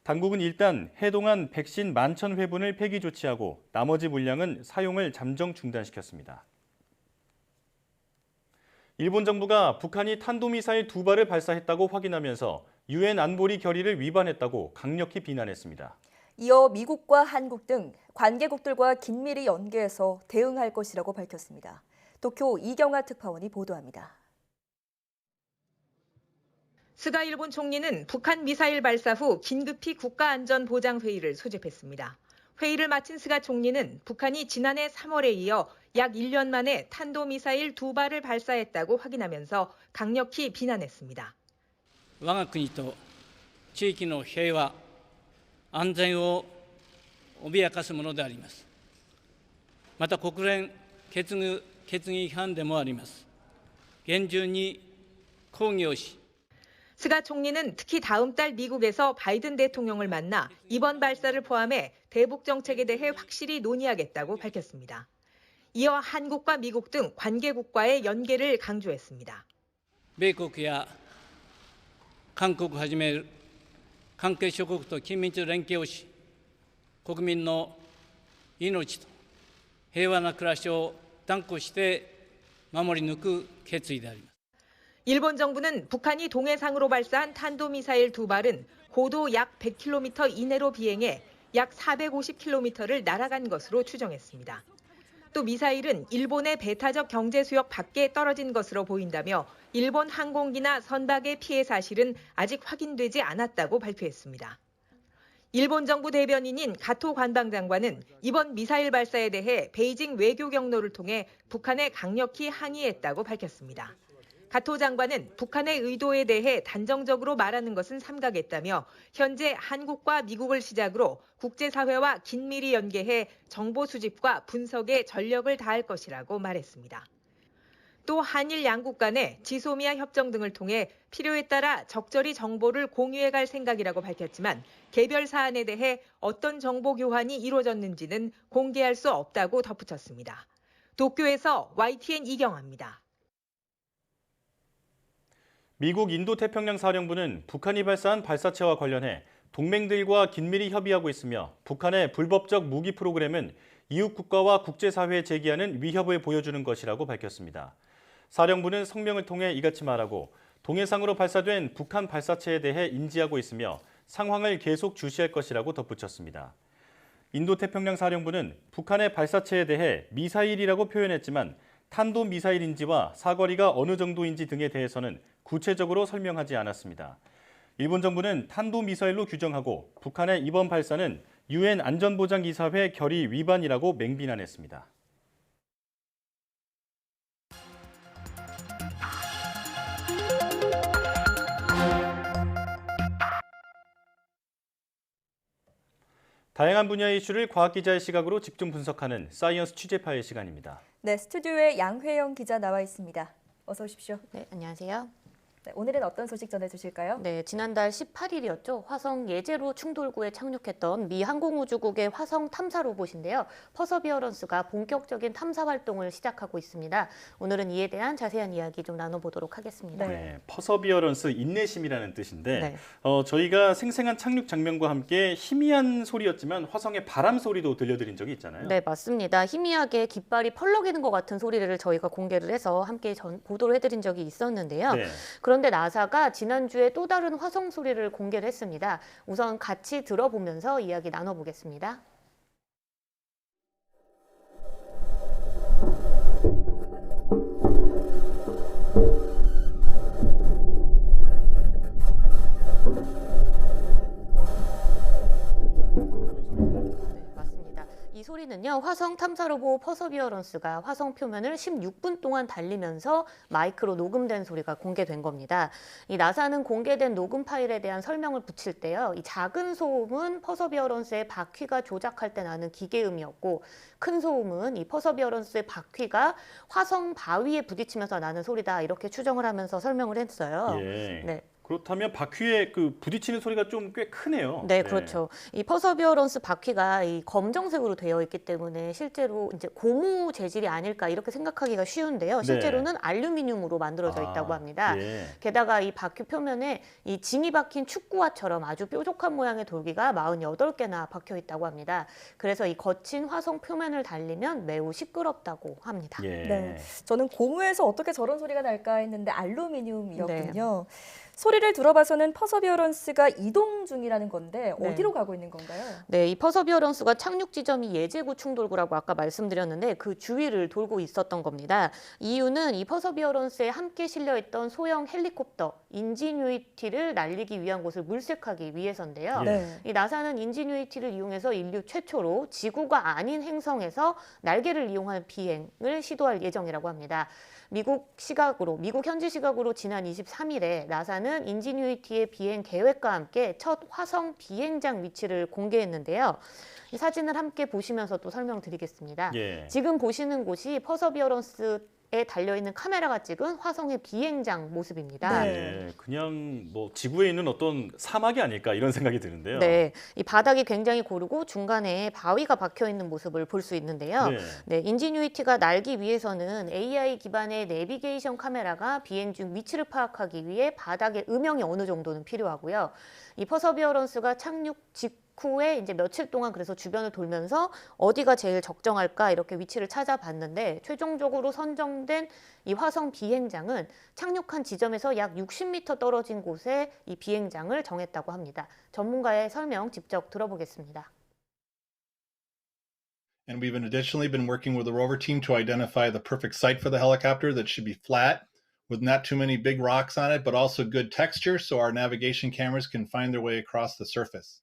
당국은 일단 해동한 백신 11,000회분을 폐기 조치하고 나머지 물량은 사용을 잠정 중단시켰습니다. 일본 정부가 북한이 탄도미사일 2발을 발사했다고 확인하면서 유엔 안보리 결의를 위반했다고 강력히 비난했습니다. 이어 미국과 한국 등 관계국들과 긴밀히 연계해서 대응할 것이라고 밝혔습니다. 도쿄 이경아 특파원이 보도합니다. 스가 일본 총리는 북한 미사일 발사 후 긴급히 국가안전보장회의를 소집했습니다. 회의를 마친 스가 총리는 북한이 지난해 3월에 이어 약 1년 만에 탄도미사일 2발을 발사했다고 확인하면서 강력히 비난했습니다. 我が国と地域の平和、安全を脅かすものであります。また国連決議違反でもあります。厳重に抗議をし 스가 총리는 특히 다음 달 미국에서 바이든 대통령을 만나 이번 발사를 포함해 대북 정책에 대해 확실히 논의하겠다고 밝혔습니다. 이어 한국과 미국 등 관계국과의 연계를 강조했습니다. 米国や韓国をはじめ関係諸国と緊密連携をし、国民の命と平和な暮らしを断固して守り抜く決意であります。 일본 정부는 북한이 동해상으로 발사한 탄도미사일 2발은 고도 약 100km 이내로 비행해 약 450km를 날아간 것으로 추정했습니다. 또 미사일은 일본의 배타적 경제 수역 밖에 떨어진 것으로 보인다며 일본 항공기나 선박의 피해 사실은 아직 확인되지 않았다고 발표했습니다. 일본 정부 대변인인 가토 관방장관은 이번 미사일 발사에 대해 베이징 외교 경로를 통해 북한에 강력히 항의했다고 밝혔습니다. 가토 장관은 북한의 의도에 대해 단정적으로 말하는 것은 삼가겠다며 현재 한국과 미국을 시작으로 국제사회와 긴밀히 연계해 정보 수집과 분석에 전력을 다할 것이라고 말했습니다. 또 한일 양국 간의 지소미아 협정 등을 통해 필요에 따라 적절히 정보를 공유해갈 생각이라고 밝혔지만 개별 사안에 대해 어떤 정보 교환이 이루어졌는지는 공개할 수 없다고 덧붙였습니다. 도쿄에서 YTN 이경아입니다. 미국 인도태평양 사령부는 북한이 발사한 발사체와 관련해 동맹들과 긴밀히 협의하고 있으며 북한의 불법적 무기 프로그램은 이웃 국가와 국제사회에 제기하는 위협을 보여주는 것이라고 밝혔습니다. 사령부는 성명을 통해 이같이 말하고 동해상으로 발사된 북한 발사체에 대해 인지하고 있으며 상황을 계속 주시할 것이라고 덧붙였습니다. 인도태평양 사령부는 북한의 발사체에 대해 미사일이라고 표현했지만 탄도미사일인지와 사거리가 어느 정도인지 등에 대해서는 구체적으로 설명하지 않았습니다. 일본 정부는 탄도미사일로 규정하고 북한의 이번 발사는 유엔 안전보장이사회 결의 위반이라고 맹비난했습니다. 다양한 분야의 이슈를 과학 기자의 시각으로 집중 분석하는 사이언스 취재 파일 시간입니다. 네, 스튜디오에 양회영 기자 나와 있습니다. 어서 오십시오. 네, 안녕하세요. 네, 오늘은 어떤 소식 전해주실까요? 네, 지난달 18일이었죠. 화성 예제로 충돌구에 착륙했던 미 항공우주국의 화성 탐사 로봇인데요. 퍼서비어런스가 본격적인 탐사 활동을 시작하고 있습니다. 오늘은 이에 대한 자세한 이야기 좀 나눠보도록 하겠습니다. 네, 퍼서비어런스 인내심이라는 뜻인데 네. 저희가 생생한 착륙 장면과 함께 희미한 소리였지만 화성의 바람 소리도 들려드린 적이 있잖아요. 네, 맞습니다. 희미하게 깃발이 펄럭이는 것 같은 소리를 저희가 공개를 해서 함께 보도를 해드린 적이 있었는데요. 네. 그런데 나사가 지난주에 또 다른 화성 소리를 공개를 했습니다. 우선 같이 들어보면서 이야기 나눠보겠습니다. 이 소리는요, 화성 탐사 로봇 퍼서비어런스가 화성 표면을 16분 동안 달리면서 마이크로 녹음된 소리가 공개된 겁니다. 이 나사는 공개된 녹음 파일에 대한 설명을 붙일 때요, 이 작은 소음은 퍼서비어런스의 바퀴가 조작할 때 나는 기계음이었고, 큰 소음은 이 퍼서비어런스의 바퀴가 화성 바위에 부딪히면서 나는 소리다, 이렇게 추정을 하면서 설명을 했어요. 예. 네. 그렇다면 바퀴에 부딪히는 소리가 좀 꽤 크네요. 네, 그렇죠. 이 퍼서비어런스 바퀴가 이 검정색으로 되어 있기 때문에 실제로 이제 고무 재질이 아닐까 이렇게 생각하기가 쉬운데요. 실제로는 알루미늄으로 만들어져 있다고 합니다. 예. 게다가 이 바퀴 표면에 이 징이 박힌 축구화처럼 아주 뾰족한 모양의 돌기가 48개나 박혀 있다고 합니다. 그래서 이 거친 화성 표면을 달리면 매우 시끄럽다고 합니다. 예. 네, 저는 고무에서 어떻게 저런 소리가 날까 했는데 알루미늄이었군요. 소리를 들어봐서는 퍼서비어런스가 이동 중이라는 건데 어디로 가고 있는 건가요? 네, 이 퍼서비어런스가 착륙 지점이 예제구 충돌구라고 아까 말씀드렸는데 그 주위를 돌고 있었던 겁니다. 이유는 이 퍼서비어런스에 함께 실려있던 소형 헬리콥터 인지뉴이티를 날리기 위한 곳을 물색하기 위해서인데요. 네. 이 나사는 인지뉴이티를 이용해서 인류 최초로 지구가 아닌 행성에서 날개를 이용한 비행을 시도할 예정이라고 합니다. 미국 현지 시각으로 지난 23일에 나사는 인지뉴이티의 비행 계획과 함께 첫 화성 비행장 위치를 공개했는데요. 이 사진을 함께 보시면서 또 설명드리겠습니다. 예. 지금 보시는 곳이 퍼서비어런스에 달려있는 카메라가 찍은 화성의 비행장 모습입니다. 네, 그냥 지구에 있는 어떤 사막이 아닐까 이런 생각이 드는데요. 네, 이 바닥이 굉장히 고르고 중간에 바위가 박혀 있는 모습을 볼 수 있는데요. 네. 네, 인지뉴이티가 날기 위해서는 AI 기반의 내비게이션 카메라가 비행 중 위치를 파악하기 위해 바닥의 음영이 어느 정도는 필요하고요. 이 퍼서비어런스가 착륙 직후에 이제 며칠 동안 그래서 주변을 돌면서 어디가 제일 적정할까 이렇게 위치를 찾아봤는데 최종적으로 선정된 이 화성 비행장은 착륙한 지점에서 약 60m 떨어진 곳에 이 비행장을 정했다고 합니다. 전문가의 설명 직접 들어보겠습니다. And we've additionally been working with the rover team to identify the perfect site for the helicopter that should be flat with not too many big rocks on it, but also good texture so our navigation cameras can find their way across the surface.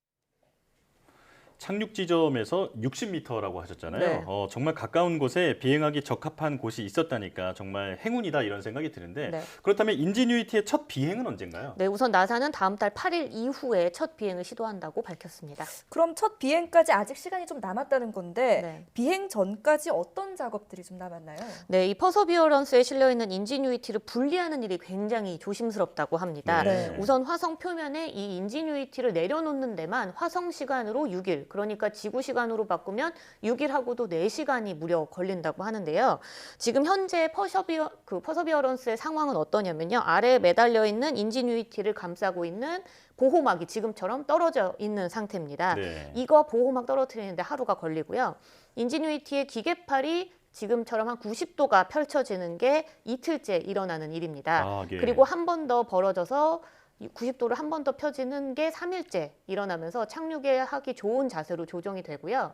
착륙 지점에서 60m라고 하셨잖아요. 네. 정말 가까운 곳에 비행하기 적합한 곳이 있었다니까 정말 행운이다 이런 생각이 드는데 네. 그렇다면 인지뉴이티의 첫 비행은 언젠가요? 네, 우선 나사는 다음 달 8일 이후에 첫 비행을 시도한다고 밝혔습니다. 그럼 첫 비행까지 아직 시간이 좀 남았다는 건데 네. 비행 전까지 어떤 작업들이 좀 남았나요? 네, 이 퍼서비어런스에 실려있는 인지뉴이티를 분리하는 일이 굉장히 조심스럽다고 합니다. 네. 우선 화성 표면에 이 인지뉴이티를 내려놓는 데만 화성 시간으로 6일, 그러니까 지구 시간으로 바꾸면 6일하고도 4시간이 무려 걸린다고 하는데요. 지금 현재 퍼서비어런스의 상황은 어떠냐면요. 아래에 매달려 있는 인지뉴이티를 감싸고 있는 보호막이 지금처럼 떨어져 있는 상태입니다. 네. 이거 보호막 떨어뜨리는데 하루가 걸리고요. 인지뉴이티의 기계팔이 지금처럼 한 90도가 펼쳐지는 게 이틀째 일어나는 일입니다. 예. 그리고 한 번 더 벌어져서 90도를 한 번 더 펴지는 게 3일째 일어나면서 착륙에 하기 좋은 자세로 조정이 되고요.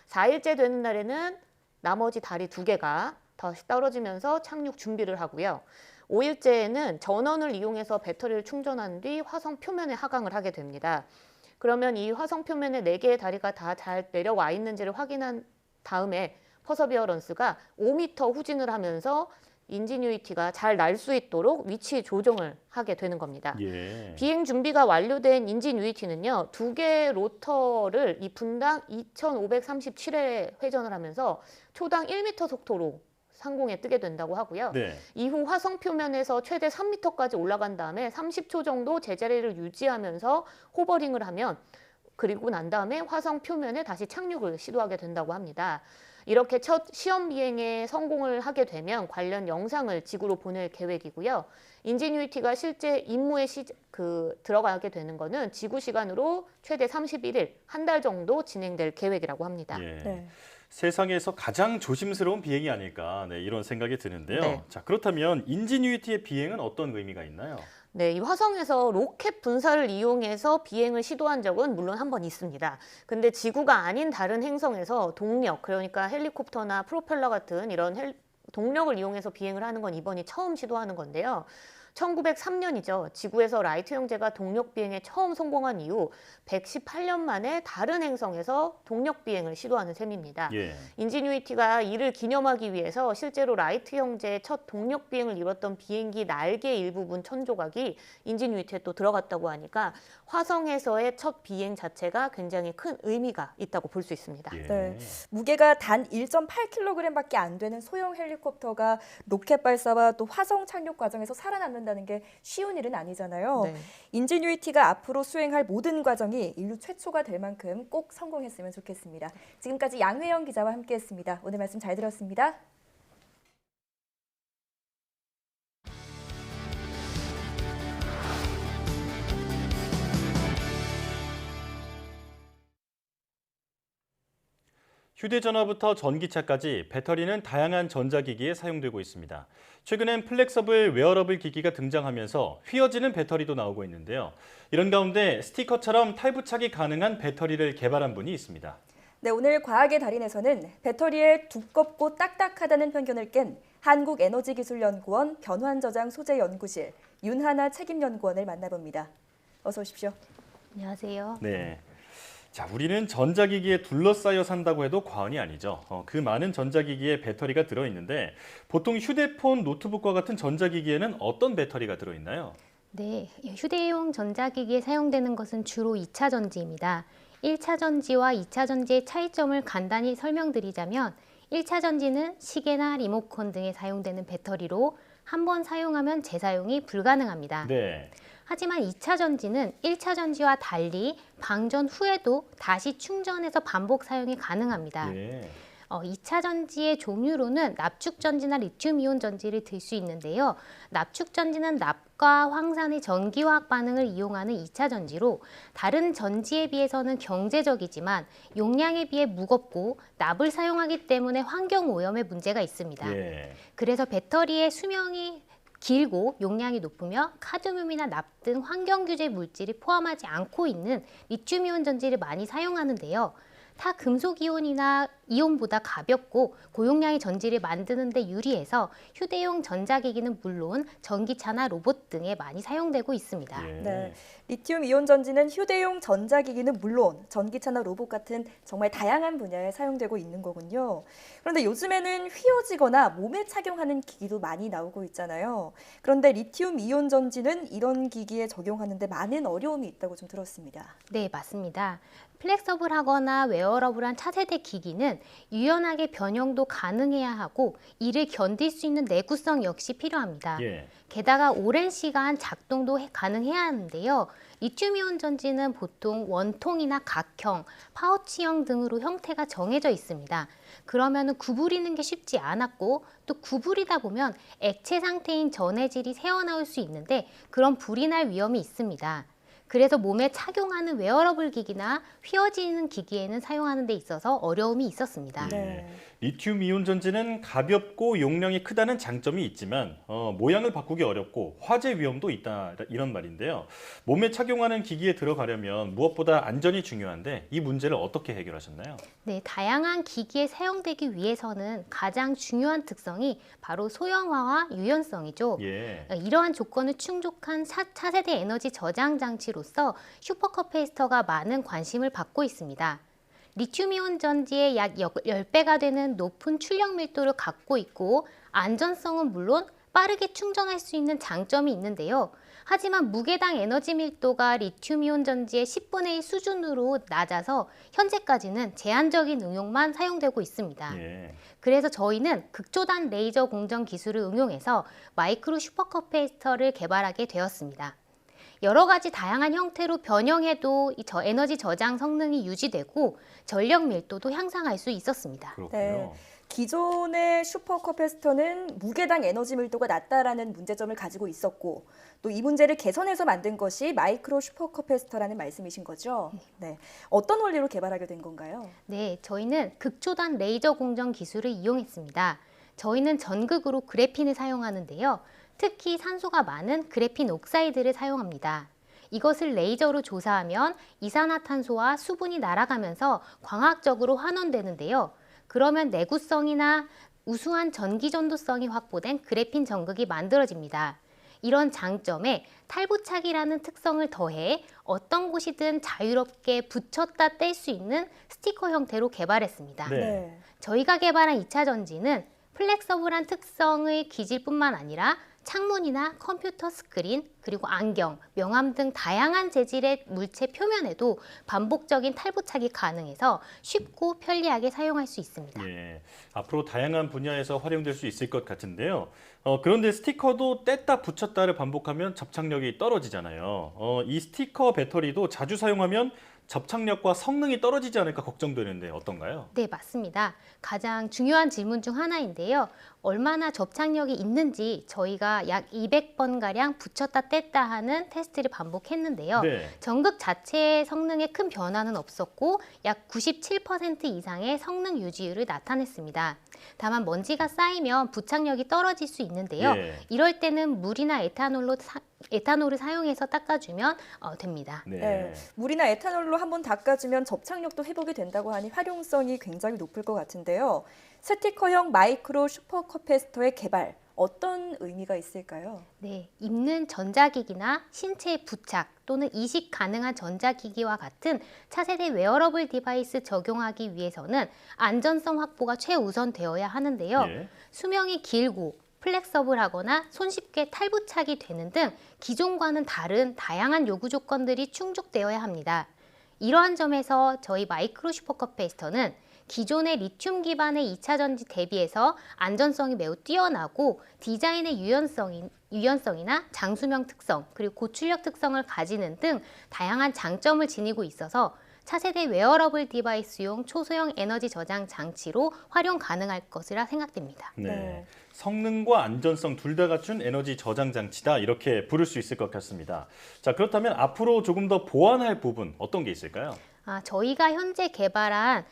4일째 되는 날에는 나머지 다리 2개가 다시 떨어지면서 착륙 준비를 하고요. 5일째에는 전원을 이용해서 배터리를 충전한 뒤 화성 표면에 하강을 하게 됩니다. 그러면 이 화성 표면에 4개의 다리가 다 잘 내려와 있는지를 확인한 다음에 퍼서비어런스가 5m 후진을 하면서 인지뉴이티가 잘 날 수 있도록 위치 조정을 하게 되는 겁니다. 예. 비행 준비가 완료된 인지뉴이티는요, 2개의 로터를 이 분당 2,537회 회전을 하면서 초당 1m 속도로 상공에 뜨게 된다고 하고요. 네. 이후 화성 표면에서 최대 3m까지 올라간 다음에 30초 정도 제자리를 유지하면서 호버링을 하면, 그리고 난 다음에 화성 표면에 다시 착륙을 시도하게 된다고 합니다. 이렇게 첫 시험 비행에 성공을 하게 되면 관련 영상을 지구로 보낼 계획이고요. 인지뉴이티가 실제 임무에 들어가게 되는 거는 지구 시간으로 최대 31일, 한 달 정도 진행될 계획이라고 합니다. 예. 네. 세상에서 가장 조심스러운 비행이 아닐까, 네, 이런 생각이 드는데요. 네. 자, 그렇다면 인지뉴이티의 비행은 어떤 의미가 있나요? 네, 이 화성에서 로켓 분사를 이용해서 비행을 시도한 적은 물론 한 번 있습니다. 근데 지구가 아닌 다른 행성에서 동력, 그러니까 헬리콥터나 프로펠러 같은 이런 동력을 이용해서 비행을 하는 건 이번이 처음 시도하는 건데요. 1903년이죠. 지구에서 라이트 형제가 동력 비행에 처음 성공한 이후 118년 만에 다른 행성에서 동력 비행을 시도하는 셈입니다. 예. 인지뉴이티가 이를 기념하기 위해서 실제로 라이트 형제의 첫 동력 비행을 이뤘던 비행기 날개 일부분 천조각이 인지뉴이티에 또 들어갔다고 하니까 화성에서의 첫 비행 자체가 굉장히 큰 의미가 있다고 볼 수 있습니다. 예. 네. 무게가 단 1.8kg밖에 안 되는 소형 헬리콥터가 로켓 발사와 또 화성 착륙 과정에서 살아남는다는 게 쉬운 일은 아니잖아요. 네. 인지뉴이티가 앞으로 수행할 모든 과정이 인류 최초가 될 만큼 꼭 성공했으면 좋겠습니다. 지금까지 양회영 기자와 함께했습니다. 오늘 말씀 잘 들었습니다. 휴대전화부터 전기차까지 배터리는 다양한 전자기기에 사용되고 있습니다. 최근엔 플렉서블 웨어러블 기기가 등장하면서 휘어지는 배터리도 나오고 있는데요. 이런 가운데 스티커처럼 탈부착이 가능한 배터리를 개발한 분이 있습니다. 네, 오늘 과학의 달인에서는 배터리에 두껍고 딱딱하다는 편견을 깬 한국에너지기술연구원 변환저장 소재연구실 윤하나 책임연구원을 만나봅니다. 어서 오십시오. 안녕하세요. 네. 자, 우리는 전자기기에 둘러싸여 산다고 해도 과언이 아니죠. 그 많은 전자기기에 배터리가 들어있는데 보통 휴대폰, 노트북과 같은 전자기기에는 어떤 배터리가 들어있나요? 네, 휴대용 전자기기에 사용되는 것은 주로 2차 전지입니다. 1차 전지와 2차 전지의 차이점을 간단히 설명드리자면 1차 전지는 시계나 리모컨 등에 사용되는 배터리로 한 번 사용하면 재사용이 불가능합니다. 네. 하지만 2차 전지는 1차 전지와 달리 방전 후에도 다시 충전해서 반복 사용이 가능합니다. 예. 2차 전지의 종류로는 납축 전지나 리튬 이온 전지를 들 수 있는데요. 납축 전지는 납과 황산의 전기화학 반응을 이용하는 2차 전지로 다른 전지에 비해서는 경제적이지만 용량에 비해 무겁고 납을 사용하기 때문에 환경 오염에 문제가 있습니다. 예. 그래서 배터리의 수명이 길고 용량이 높으며 카드뮴이나 납 등 환경규제 물질이 포함하지 않고 있는 리튬이온 전지를 많이 사용하는데요. 타 금속이온이나 이온보다 가볍고 고용량의 전지를 만드는 데 유리해서 휴대용 전자기기는 물론 전기차나 로봇 등에 많이 사용되고 있습니다. 예. 네, 리튬 이온 전지는 휴대용 전자기기는 물론 전기차나 로봇 같은 정말 다양한 분야에 사용되고 있는 거군요. 그런데 요즘에는 휘어지거나 몸에 착용하는 기기도 많이 나오고 있잖아요. 그런데 리튬 이온 전지는 이런 기기에 적용하는 데 많은 어려움이 있다고 좀 들었습니다. 네, 맞습니다. 플렉서블하거나 웨어러블한 차세대 기기는 유연하게 변형도 가능해야 하고 이를 견딜 수 있는 내구성 역시 필요합니다. 예. 게다가 오랜 시간 작동도 가능해야 하는데요. 리튬이온 전지는 보통 원통이나 각형, 파우치형 등으로 형태가 정해져 있습니다. 그러면 구부리는 게 쉽지 않았고 또 구부리다 보면 액체 상태인 전해질이 새어나올 수 있는데 그런 불이 날 위험이 있습니다. 그래서 몸에 착용하는 웨어러블 기기나 휘어지는 기기에는 사용하는 데 있어서 어려움이 있었습니다. 네. 리튬 이온 전지는 가볍고 용량이 크다는 장점이 있지만 모양을 바꾸기 어렵고 화재 위험도 있다 이런 말인데요. 몸에 착용하는 기기에 들어가려면 무엇보다 안전이 중요한데 이 문제를 어떻게 해결하셨나요? 네, 다양한 기기에 사용되기 위해서는 가장 중요한 특성이 바로 소형화와 유연성이죠. 예. 이러한 조건을 충족한 차세대 에너지 저장 장치로서 슈퍼커패시터가 많은 관심을 받고 있습니다. 리튬이온 전지의 약 10배가 되는 높은 출력 밀도를 갖고 있고 안전성은 물론 빠르게 충전할 수 있는 장점이 있는데요. 하지만 무게당 에너지 밀도가 리튬이온 전지의 10분의 1 수준으로 낮아서 현재까지는 제한적인 응용만 사용되고 있습니다. 예. 그래서 저희는 극초단 레이저 공정 기술을 응용해서 마이크로 슈퍼커패시터를 개발하게 되었습니다. 여러 가지 다양한 형태로 변형해도 에너지 저장 성능이 유지되고 전력 밀도도 향상할 수 있었습니다. 그렇군요. 기존의 슈퍼커패시터는 무게당 에너지 밀도가 낮다라는 문제점을 가지고 있었고 또 이 문제를 개선해서 만든 것이 마이크로 슈퍼커패시터라는 말씀이신 거죠? 네. 어떤 원리로 개발하게 된 건가요? 네, 저희는 극초단 레이저 공정 기술을 이용했습니다. 저희는 전극으로 그래핀을 사용하는데요. 특히 산소가 많은 그래핀 옥사이드를 사용합니다. 이것을 레이저로 조사하면 이산화탄소와 수분이 날아가면서 광학적으로 환원되는데요. 그러면 내구성이나 우수한 전기 전도성이 확보된 그래핀 전극이 만들어집니다. 이런 장점에 탈부착이라는 특성을 더해 어떤 곳이든 자유롭게 붙였다 뗄 수 있는 스티커 형태로 개발했습니다. 네. 저희가 개발한 2차 전지는 플렉서블한 특성의 기질뿐만 아니라 창문이나 컴퓨터 스크린, 그리고 안경, 명암 등 다양한 재질의 물체 표면에도 반복적인 탈부착이 가능해서 쉽고 편리하게 사용할 수 있습니다. 예, 앞으로 다양한 분야에서 활용될 수 있을 것 같은데요. 그런데 스티커도 뗐다 붙였다를 반복하면 접착력이 떨어지잖아요. 이 스티커 배터리도 자주 사용하면 접착력과 성능이 떨어지지 않을까 걱정되는데 어떤가요? 네, 맞습니다. 가장 중요한 질문 중 하나인데요. 얼마나 접착력이 있는지 저희가 약 200번가량 붙였다 뗐다 하는 테스트를 반복했는데요. 네. 전극 자체의 성능에 큰 변화는 없었고 약 97% 이상의 성능 유지율을 나타냈습니다. 다만 먼지가 쌓이면 부착력이 떨어질 수 있는데요. 예. 이럴 때는 물이나 에탄올을 사용해서 닦아주면 됩니다. 네. 물이나 에탄올로 한번 닦아주면 접착력도 회복이 된다고 하니 활용성이 굉장히 높을 것 같은데요. 스티커형 마이크로 슈퍼커패시터의 개발, 어떤 의미가 있을까요? 네, 입는 전자기기나 신체에 부착 또는 이식 가능한 전자기기와 같은 차세대 웨어러블 디바이스 적용하기 위해서는 안전성 확보가 최우선되어야 하는데요. 예. 수명이 길고 플렉서블하거나 손쉽게 탈부착이 되는 등 기존과는 다른 다양한 요구 조건들이 충족되어야 합니다. 이러한 점에서 저희 마이크로 슈퍼커패시터는 기존의 리튬 기반의 2차 전지 대비해서 안전성이 매우 뛰어나고 디자인의 유연성이나 장수명 특성, 그리고 고출력 특성을 가지는 등 다양한 장점을 지니고 있어서 차세대 웨어러블 디바이스용 초소형 에너지 저장 장치로 활용 가능할 것이라 생각됩니다. 네. 성능과 안전성 둘 다 갖춘 에너지 저장 장치다 이렇게 부를 수 있을 것 같습니다. 자, 그렇다면 앞으로 조금 더 보완할 부분 어떤 게 있을까요? 저희가 현재 개발한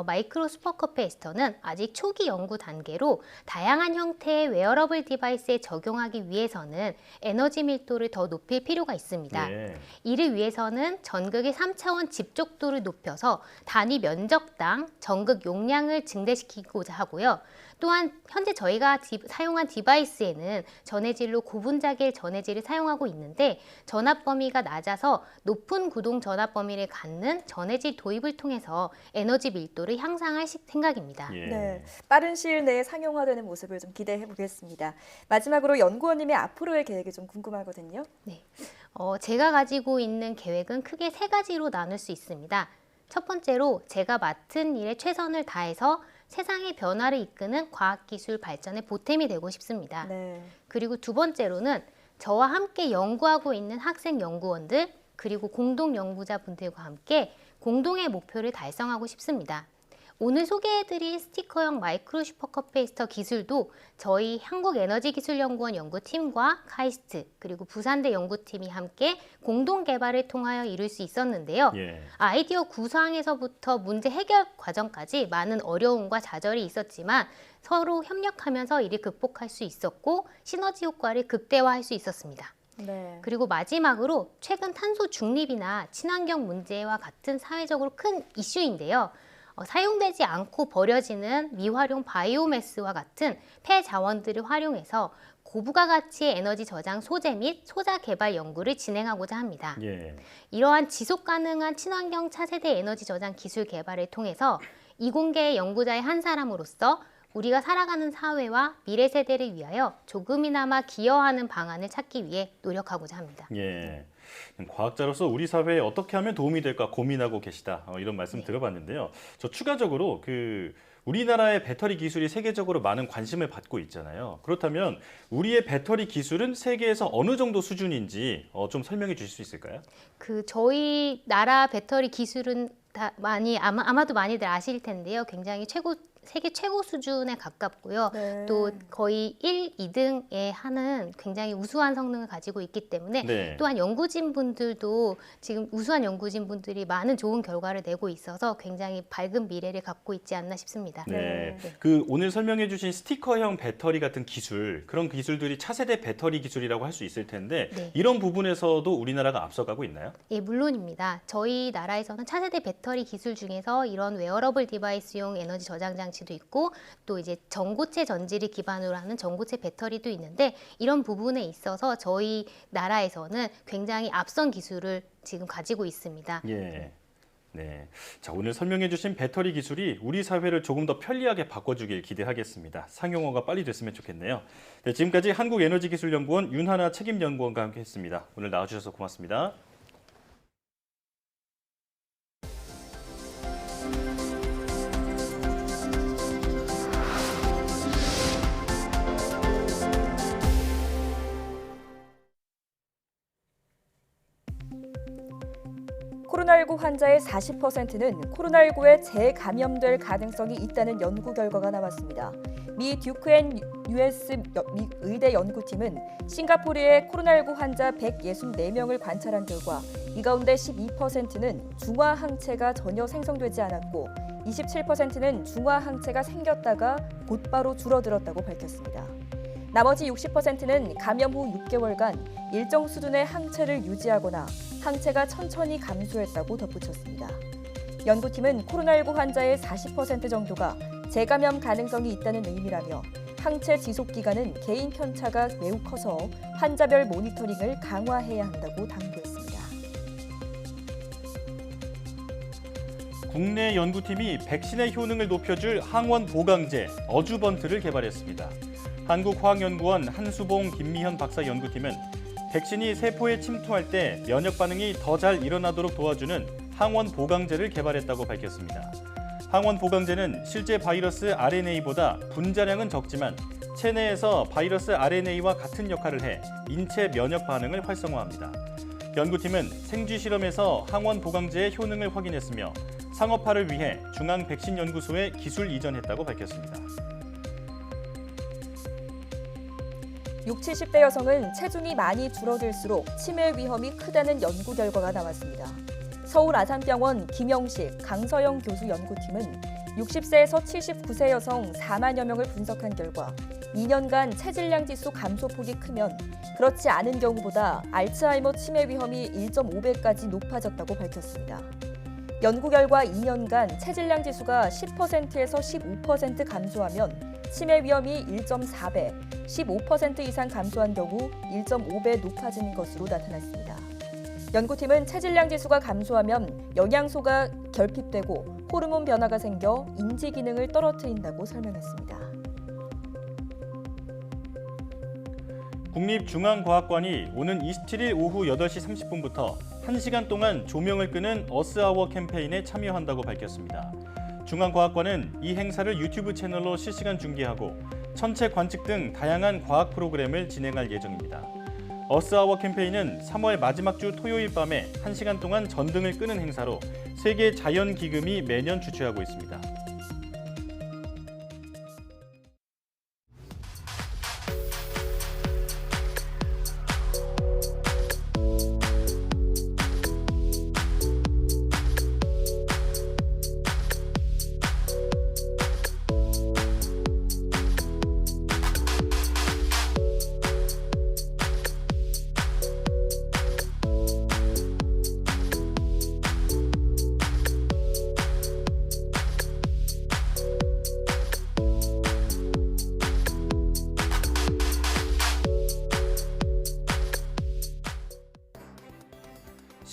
마이크로 슈퍼커패시터는 아직 초기 연구 단계로 다양한 형태의 웨어러블 디바이스에 적용하기 위해서는 에너지 밀도를 더 높일 필요가 있습니다. 예. 이를 위해서는 전극의 3차원 집적도를 높여서 단위 면적당 전극 용량을 증대시키고자 하고요. 또한 현재 저희가 사용한 디바이스에는 전해질로 고분자계 전해질을 사용하고 있는데 전압 범위가 낮아서 높은 구동 전압 범위를 갖는 전해질 도입을 통해서 에너지 밀도를 향상할 생각입니다. 예. 네, 빠른 시일 내에 상용화되는 모습을 좀 기대해 보겠습니다. 마지막으로 연구원님의 앞으로의 계획이 좀 궁금하거든요. 네, 제가 가지고 있는 계획은 크게 3가지로 나눌 수 있습니다. 첫 번째로 제가 맡은 일에 최선을 다해서 세상의 변화를 이끄는 과학기술 발전의 보탬이 되고 싶습니다. 네. 그리고 두 번째로는 저와 함께 연구하고 있는 학생 연구원들 그리고 공동 연구자분들과 함께 공동의 목표를 달성하고 싶습니다. 오늘 소개해드린 스티커형 마이크로 슈퍼커패시터 기술도 저희 한국에너지기술연구원 연구팀과 카이스트 그리고 부산대 연구팀이 함께 공동 개발을 통하여 이룰 수 있었는데요. 예. 아이디어 구상에서부터 문제 해결 과정까지 많은 어려움과 좌절이 있었지만 서로 협력하면서 이를 극복할 수 있었고 시너지 효과를 극대화할 수 있었습니다. 네. 그리고 마지막으로 최근 탄소 중립이나 친환경 문제와 같은 사회적으로 큰 이슈인데요. 사용되지 않고 버려지는 미활용 바이오매스와 같은 폐자원들을 활용해서 고부가 가치의 에너지 저장 소재 및 소자 개발 연구를 진행하고자 합니다. 예. 이러한 지속 가능한 친환경 차세대 에너지 저장 기술 개발을 통해서 이공계 연구자의 한 사람으로서 우리가 살아가는 사회와 미래 세대를 위하여 조금이나마 기여하는 방안을 찾기 위해 노력하고자 합니다. 예. 과학자로서 우리 사회에 어떻게 하면 도움이 될까 고민하고 계시다. 이런 말씀 네. 들어봤는데요. 저 추가적으로 우리나라의 배터리 기술이 세계적으로 많은 관심을 받고 있잖아요. 그렇다면 우리의 배터리 기술은 세계에서 어느 정도 수준인지 좀 설명해 주실 수 있을까요? 저희 나라 배터리 기술은 아마도 많이들 아실 텐데요. 굉장히 세계 최고 수준에 가깝고요. 네. 또 거의 1, 2등에 하는 굉장히 우수한 성능을 가지고 있기 때문에 네. 또한 연구진분들도 지금 우수한 연구진분들이 많은 좋은 결과를 내고 있어서 굉장히 밝은 미래를 갖고 있지 않나 싶습니다. 네. 오늘 설명해 주신 스티커형 배터리 같은 기술, 그런 기술들이 차세대 배터리 기술이라고 할 수 있을 텐데 네. 이런 부분에서도 우리나라가 앞서가고 있나요? 예, 물론입니다. 저희 나라에서는 차세대 배터리 기술 중에서 이런 웨어러블 디바이스용 에너지 저장 장치도 있고 또 이제 전고체 전지를 기반으로 하는 전고체 배터리도 있는데 이런 부분에 있어서 저희 나라에서는 굉장히 앞선 기술을 지금 가지고 있습니다. 예. 네. 자, 오늘 설명해 주신 배터리 기술이 우리 사회를 조금 더 편리하게 바꿔주길 기대하겠습니다. 상용화가 빨리 됐으면 좋겠네요. 네, 지금까지 한국에너지기술연구원 윤하나 책임연구원과 함께했습니다. 오늘 나와주셔서 고맙습니다. 코로나19 환자의 40%는 코로나19에 재감염될 가능성이 있다는 연구 결과가 나왔습니다. 미 듀크 앤 US 미 의대 연구팀은 싱가포르의 코로나19 환자 164명을 관찰한 결과 이 가운데 12%는 중화 항체가 전혀 생성되지 않았고 27%는 중화 항체가 생겼다가 곧바로 줄어들었다고 밝혔습니다. 나머지 60%는 감염 후 6개월간 일정 수준의 항체를 유지하거나 항체가 천천히 감소했다고 덧붙였습니다. 연구팀은 코로나19 환자의 40% 정도가 재감염 가능성이 있다는 의미라며 항체 지속 기간은 개인 편차가 매우 커서 환자별 모니터링을 강화해야 한다고 당부했습니다. 국내 연구팀이 백신의 효능을 높여줄 항원 보강제 어주번트를 개발했습니다. 한국화학연구원 한수봉 김미현 박사 연구팀은 백신이 세포에 침투할 때 면역 반응이 더 잘 일어나도록 도와주는 항원 보강제를 개발했다고 밝혔습니다. 항원 보강제는 실제 바이러스 RNA보다 분자량은 적지만 체내에서 바이러스 RNA와 같은 역할을 해 인체 면역 반응을 활성화합니다. 연구팀은 생쥐 실험에서 항원 보강제의 효능을 확인했으며 상업화를 위해 중앙백신연구소에 기술 이전했다고 밝혔습니다. 60, 70대 여성은 체중이 많이 줄어들수록 치매 위험이 크다는 연구 결과가 나왔습니다. 서울 아산병원 김영식, 강서영 교수 연구팀은 60세에서 79세 여성 4만여 명을 분석한 결과 2년간 체질량 지수 감소폭이 크면 그렇지 않은 경우보다 알츠하이머 치매 위험이 1.5배까지 높아졌다고 밝혔습니다. 연구 결과 2년간 체질량 지수가 10%에서 15% 감소하면 치매 위험이 1.4배, 15% 이상 감소한 경우 1.5배 높아지는 것으로 나타났습니다. 연구팀은 체질량 지수가 감소하면 영양소가 결핍되고 호르몬 변화가 생겨 인지 기능을 떨어뜨린다고 설명했습니다. 국립중앙과학관이 오는 27일 오후 8시 30분부터 1시간 동안 조명을 끄는 어스아워 캠페인에 참여한다고 밝혔습니다. 중앙과학관은 이 행사를 유튜브 채널로 실시간 중계하고 천체 관측 등 다양한 과학 프로그램을 진행할 예정입니다. 어스아워 캠페인은 3월 마지막 주 토요일 밤에 1시간 동안 전등을 끄는 행사로 세계 자연기금이 매년 주최하고 있습니다.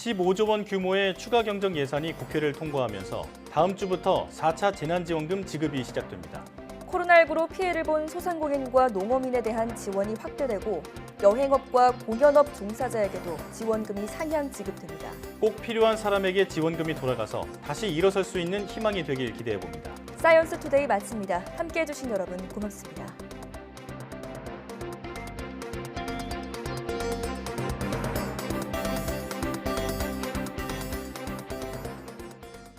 $15조 원 규모의 추가 경정 예산이 국회를 통과하면서 다음 주부터 4차 재난지원금 지급이 시작됩니다. 코로나19로 피해를 본 소상공인과 농어민에 대한 지원이 확대되고 여행업과 공연업 종사자에게도 지원금이 상향 지급됩니다. 꼭 필요한 사람에게 지원금이 돌아가서 다시 일어설 수 있는 희망이 되길 기대해봅니다. 사이언스 투데이 마칩니다. 함께해 주신 여러분 고맙습니다.